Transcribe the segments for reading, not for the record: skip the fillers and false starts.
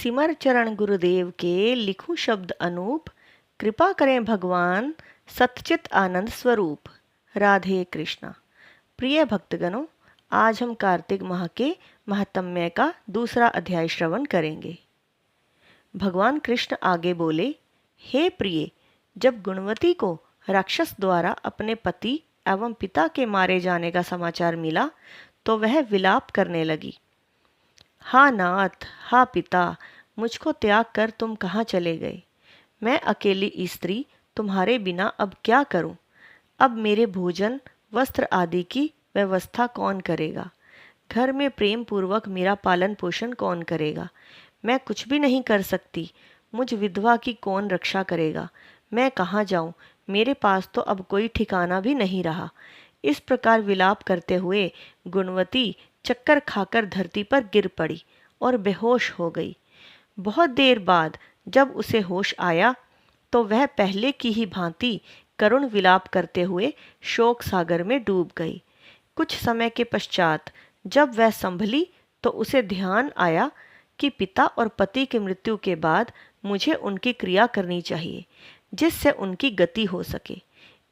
सिमर चरण गुरुदेव के लिखूं शब्द अनूप, कृपा करें भगवान सतचित आनंद स्वरूप। राधे कृष्णा। प्रिय भक्तगणों, आज हम कार्तिक माह के महात्म्य का दूसरा अध्याय श्रवण करेंगे। भगवान कृष्ण आगे बोले, हे प्रिय, जब गुणवती को राक्षस द्वारा अपने पति एवं पिता के मारे जाने का समाचार मिला तो वह विलाप करने लगी। हा नाथ, हा पिता, मुझको त्याग कर तुम कहाँ चले गए? मैं अकेली स्त्री तुम्हारे बिना अब क्या करूं? अब मेरे भोजन वस्त्र आदि की व्यवस्था कौन करेगा? घर में प्रेम पूर्वक मेरा पालन पोषण कौन करेगा? मैं कुछ भी नहीं कर सकती। मुझ विधवा की कौन रक्षा करेगा? मैं कहाँ जाऊं? मेरे पास तो अब कोई ठिकाना भी नहीं रहा। इस प्रकार विलाप करते हुए गुणवती चक्कर खाकर धरती पर गिर पड़ी और बेहोश हो गई। बहुत देर बाद जब उसे होश आया तो वह पहले की ही भांति करुण विलाप करते हुए शोक सागर में डूब गई। कुछ समय के पश्चात जब वह संभली तो उसे ध्यान आया कि पिता और पति की मृत्यु के बाद मुझे उनकी क्रिया करनी चाहिए जिससे उनकी गति हो सके।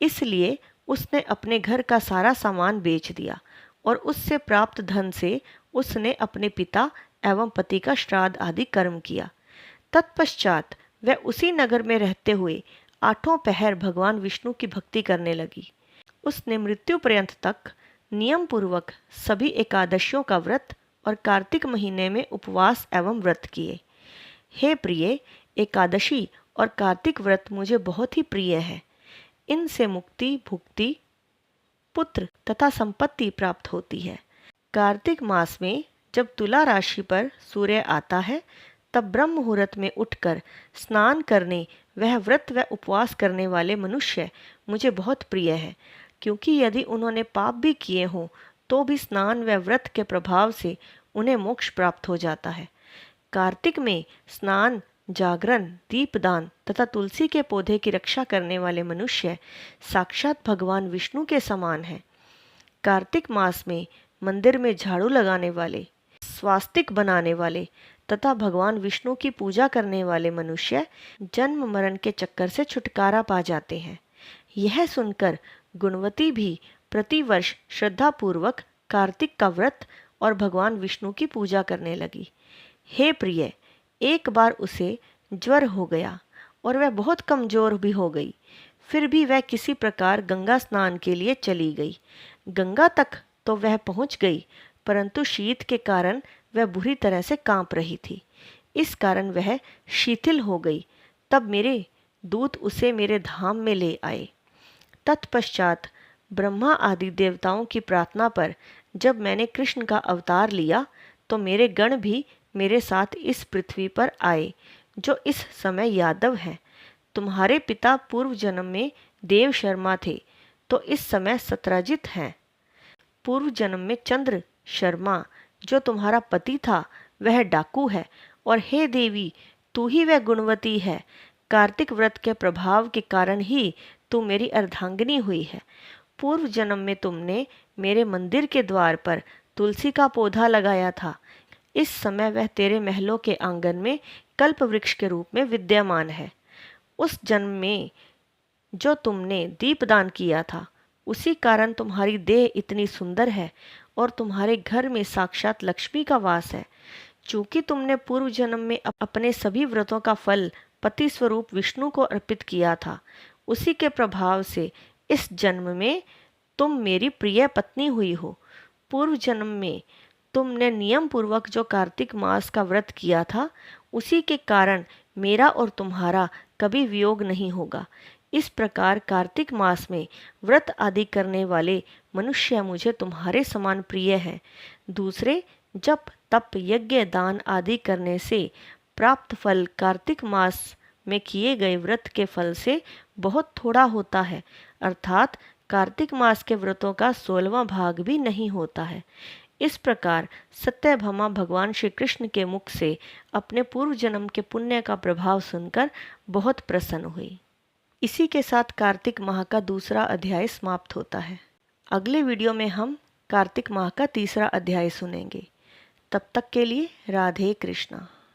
इसलिए उसने अपने घर का सारा सामान बेच दिया और उससे प्राप्त धन से उसने अपने पिता एवं पति का श्राद्ध आदि कर्म किया। तत्पश्चात वह उसी नगर में रहते हुए आठों पहर भगवान विष्णु की भक्ति करने लगी। उसने मृत्यु पर्यंत तक नियम पूर्वक सभी एकादशियों का व्रत और कार्तिक महीने में उपवास एवं व्रत किए। हे प्रिय, एकादशी और कार्तिक व्रत मुझे बहुत ही प्रिय है। इनसे मुक्ति, भुक्ति, पुत्र तथा संपत्ति प्राप्त होती है। कार्तिक मास में जब तुला राशि पर सूर्य आता है तब ब्रह्म मुहूर्त में उठकर स्नान करने वह व्रत व उपवास करने वाले मनुष्य मुझे बहुत प्रिय है, क्योंकि यदि उन्होंने पाप भी किए हों तो भी स्नान व व्रत के प्रभाव से उन्हें मोक्ष प्राप्त हो जाता है। कार्तिक में स्नान, जागरण, दीपदान तथा तुलसी के पौधे की रक्षा करने वाले मनुष्य साक्षात भगवान विष्णु के समान हैं। कार्तिक मास में मंदिर में झाड़ू लगाने वाले, स्वास्तिक बनाने वाले तथा भगवान विष्णु की पूजा करने वाले मनुष्य जन्म मरण के चक्कर से छुटकारा पा जाते हैं। यह सुनकर गुणवती भी प्रतिवर्ष श्रद्धापूर्वक कार्तिक का व्रत और भगवान विष्णु की पूजा करने लगी। हे प्रिय, एक बार उसे ज्वर हो गया और वह बहुत कमजोर भी हो गई। फिर भी वह किसी प्रकार गंगा स्नान के लिए चली गई। गंगा तक तो वह पहुंच गई, परंतु शीत के कारण वह बुरी तरह से कांप रही थी। इस कारण वह शिथिल हो गई। तब मेरे दूत उसे मेरे धाम में ले आए। तत्पश्चात ब्रह्मा आदि देवताओं की प्रार्थना पर जब मैंने कृष्ण का अवतार लिया तो मेरे गण भी मेरे साथ इस पृथ्वी पर आए, जो इस समय यादव हैं। तुम्हारे पिता पूर्व जन्म में देव शर्मा थे तो इस समय सत्राजित हैं। पूर्व जन्म में चंद्र शर्मा जो तुम्हारा पति था वह डाकू है, और हे देवी, तू ही वह गुणवती है। कार्तिक व्रत के प्रभाव के कारण ही तू मेरी अर्धांगिनी हुई है। पूर्व जन्म में तुमने मेरे मंदिर के द्वार पर तुलसी का पौधा लगाया था। इस समय वह तेरे महलों के आंगन में कल्प वृक्ष के रूप में विद्यमान है। उस जन्म में जो तुमने दीपदान किया था उसी कारण तुम्हारी देह इतनी सुंदर है और तुम्हारे घर में साक्षात लक्ष्मी का वास है। चूंकि तुमने पूर्व जन्म में अपने सभी व्रतों का फल पति स्वरूप विष्णु को अर्पित किया था, उसी के प्रभाव से इस जन्म में तुम मेरी प्रिय पत्नी हुई हो। पूर्व जन्म में तुमने नियम पूर्वक जो कार्तिक मास का व्रत किया था उसी के कारण मेरा और तुम्हारा कभी वियोग नहीं होगा। इस प्रकार कार्तिक मास में व्रत आदि करने वाले मनुष्य मुझे तुम्हारे समान प्रिय हैं। दूसरे जप, तप, यज्ञ, दान आदि करने से प्राप्त फल कार्तिक मास में किए गए व्रत के फल से बहुत थोड़ा होता है, अर्थात कार्तिक मास के व्रतों का 16वां भाग भी नहीं होता है। इस प्रकार सत्यभामा भगवान श्री कृष्ण के मुख से अपने पूर्व जन्म के पुण्य का प्रभाव सुनकर बहुत प्रसन्न हुई। इसी के साथ कार्तिक माह का दूसरा अध्याय समाप्त होता है। अगले वीडियो में हम कार्तिक माह का तीसरा अध्याय सुनेंगे। तब तक के लिए राधे कृष्णा।